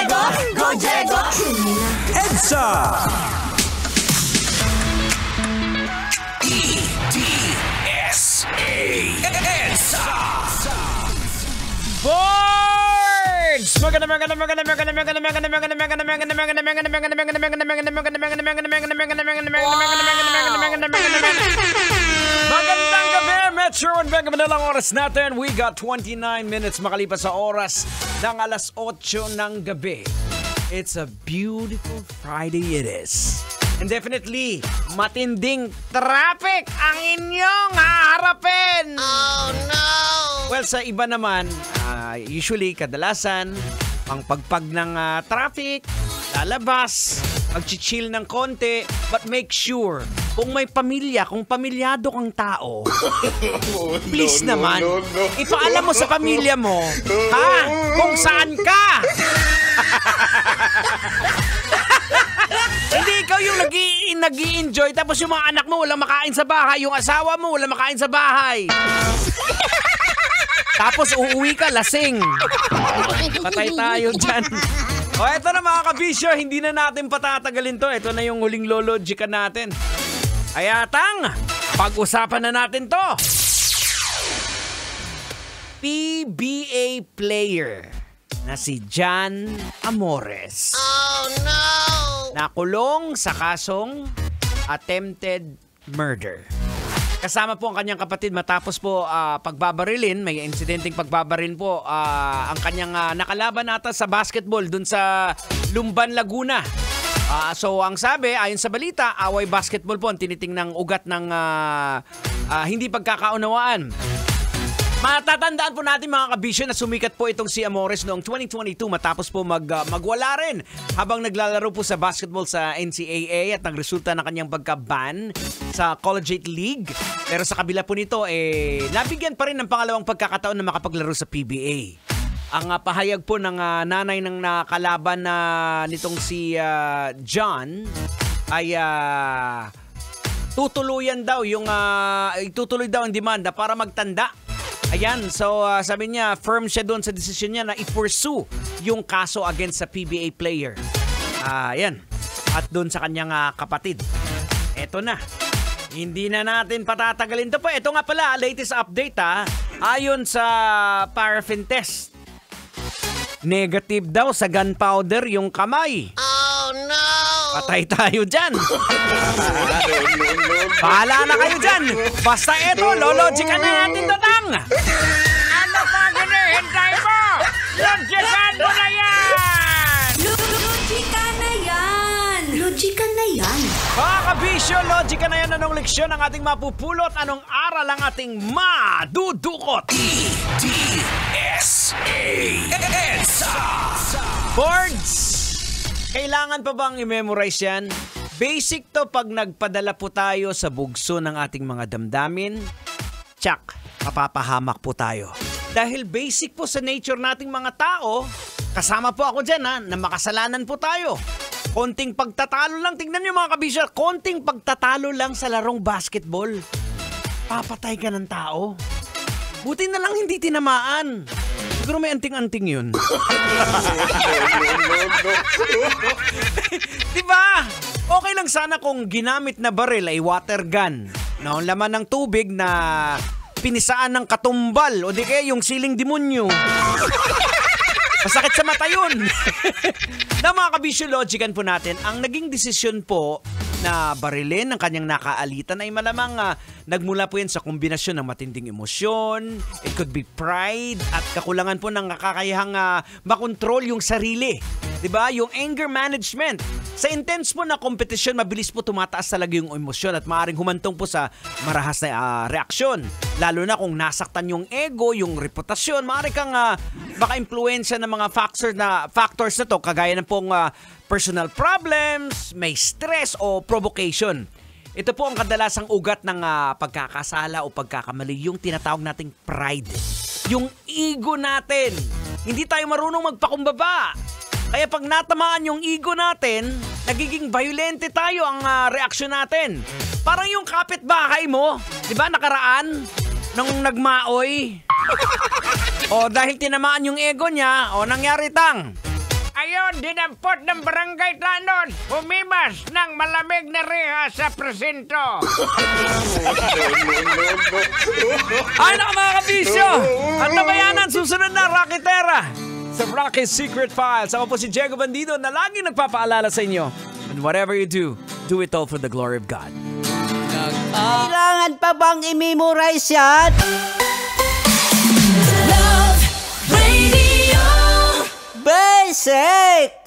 Diego! Go Diego! EDSA! EDSA! Boards! Magandang gabi, Metro and Mega Manila. Ang oras natin, we got 29 minutes makalipas sa oras ng alas 8 ng gabi. It's a beautiful Friday it is. And definitely, matinding traffic ang inyong haharapin. Oh no! Well, sa iba naman, usually, kadalasan, ang pagpag ng traffic, lalabas, mag-chill ng konti, but make sure, kung may pamilya, kung pamilyado kang tao, please naman, ipaalam mo sa pamilya mo, kung saan ka. Hindi ikaw yung nag-i-enjoy tapos yung mga anak mo walang makain sa bahay, yung asawa mo walang makain sa bahay. Tapos uuwi ka lasing. Patay tayo dyan. O eto na mga kabisyo, hindi na natin patatagalin to. Ito na yung huling lologica natin. Ayatang, pag-usapan na natin to. PBA player na si Jan Amores. Oh no! Nakulong sa kasong attempted murder. Kasama po ang kanyang kapatid matapos po pagbabarilin, may insidenteng pagbabaril po ang kanyang nakalaban ata sa basketball dun sa Lumban, Laguna. So ang sabi, ayon sa balita, away basketball po ang tinitingnang ugat ng hindi pagkakaunawaan. Matatandaan po natin mga kabisyo na sumikat po itong si Amores noong 2022 matapos po magwala rin habang naglalaro po sa basketball sa NCAA at nagresulta ng kanyang pagka-ban sa Collegiate League. Pero sa kabila po nito, nabigyan pa rin ng pangalawang pagkakataon na makapaglaro sa PBA. Ang pahayag po ng nanay ng nakalaban na nitong si John ay tutuloy daw ang demanda para magtanda. Ayan, so sabi niya, firm siya doon sa desisyon niya na i-pursue yung kaso against sa PBA player. Ayan, at doon sa kanyang kapatid. Eto na, hindi na natin patatagalin ito pa. Ito nga pala, latest update ayon sa paraffin test. Negative daw sa gunpowder yung kamay. Oh no! Patay tayo dyan. Bahala na kayo dyan. Basta eto, lologica na natin datang. Ano pa ginihintay mo? Logican mo na yan! Logica na yan! Logica na yan! Mga kabisyo, logica na yan. Anong leksyon ang ating mapupulot? Anong aral ang ating madudukot? EDSA! Boards! Kailangan pa bang i-memorize yan? Basic to pag nagpadala po tayo sa bugso ng ating mga damdamin. Tsak, mapapahamak po tayo. Dahil basic po sa nature nating mga tao, kasama po ako dyan na makasalanan po tayo. Konting pagtatalo lang, tingnan nyo mga kabisyo, konting pagtatalo lang sa larong basketball. Papatay ka ng tao. Buti na lang hindi tinamaan. Siguro may anting-anting yun. Diba? Okay lang sana kung ginamit na baril ay water gun. Na ang laman ng tubig na pinisaan ng katumbal o di kaya yung siling demonyo. Masakit sa mata yun. Na mga kabisyo, logican po natin, ang naging desisyon po na barilin ng kanyang nakaalitan ay malamang nagmula po yan sa kombinasyon ng matinding emosyon. It could be pride at kakulangan po ng kakayahang makontrol yung sarili. Diba? Yung anger management. Sa intense po na kompetisyon, mabilis po tumataas talaga yung emosyon at maaaring humantong po sa marahas na reaksyon. Lalo na kung nasaktan yung ego, yung reputasyon, maaari kang maka-impluensya ng mga factors na to, kagaya ng pong personal problems, may stress o provocation. Ito po ang kadalasang ugat ng pagkakasala o pagkakamali, yung tinatawag nating pride. Yung ego natin. Hindi tayo marunong magpakumbaba. Kaya pag natamaan yung ego natin, nagiging violente tayo ang reaksyon natin. Parang yung kapitbahay mo, di ba nakaraan, nung nagmaoy. O dahil tinamaan yung ego niya, o nangyari tang, ay Ngayon, dinampot ng barangay Tanon, humimas ng malamig na reha sa presinto. Ay, naka mga kabisyo! At nabayanan, susunod na Rocketera sa Rocky Secret Files. Ako po si Diego Bandido na laging nagpapaalala sa inyo. And whatever you do it all for the glory of God. Kailangan pa bang i-memorize yan? Love Radio. Basic!